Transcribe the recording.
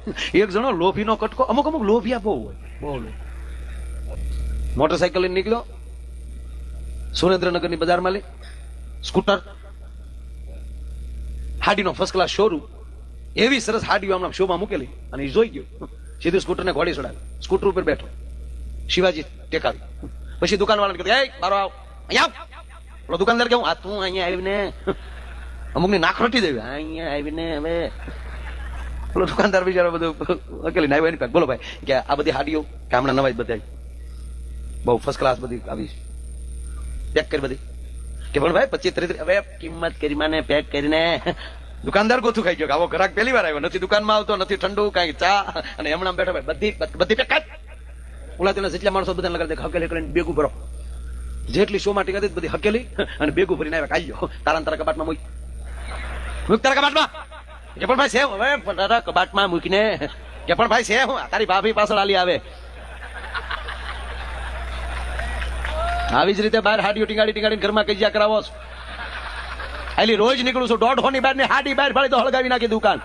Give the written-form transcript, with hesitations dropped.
એક જણો લોભીનો કટકો, અમુક અમુક લોભિયા બહુ હોય, બહુ. મોટરસાયકલ લઈને નીકળ્યો, સુરેન્દ્રનગરની બજારમાં લઈ સ્કૂટર, હાડીનો ફર્સ્ટ ક્લાસ શોરૂમ, એવી સરસ હાડીઓ હમણાં શોમાં મૂકેલી, અને એ જોઈ ગયો, સીધું સ્કૂટરને ઘોડી ચડાવી, સ્કૂટર ઉપર બેઠો, શિવાજી ટેકાવી, પછી દુકાન વાળાને કીધું, એ બારો આવ, અહીંયા આવ. પેલો દુકાનદાર કેવું, આ તું અહીંયા આવીને અમુક ની નાક રટી દેવી, અહીંયા આવીને હવે પેલો દુકાનદાર બિચારો બધું અકેલી ના આવ્યો. બોલો ભાઈ કે આ બધી હાડીઓ કે હમણાં નવાઈ બધા બહુ ફર્સ્ટ ક્લાસ બધી આવી પેક કરી બધી, કે પણ ભાઈ 25-30 હવે કિંમત કરી માને પેક કરીને દુકાનદાર ગોથું ખાઈ ગયો. આવો ગ્રાહક પહેલી વાર આવ્યો, નથી દુકાનમાં આવતો, નથી ઠંડુ કઈ ચા, અને હમણાં બેઠો ભાઈ બધી પેક કાઢ. ઓલા તેના જેટલા માણસો બધા લગાડી હકેલી કરીને બેગું ભરો, જેટલી શો માટે હતી બધી હકેલી અને બેગું ભરીને આવ્યા. કાઢ્યો તારા કબાટમાં મૂક તારા કબાટમાં. કે પણ ભાઈ છે હવે તારા કબાટમાં મૂકીને, કે પણ ભાઈ છે હું તારી ભાભી પાછળ આલી આવે. આવી જ રીતે બહાર હાડીઓ ટીંગાડીને ઘરમાં કજિયા કરાવો છો. આલી રોજ નીકળું છું, 1.5 ની બહાર ની હાડી બહાર ફાળી તો હળગાવી નાખી દુકાન.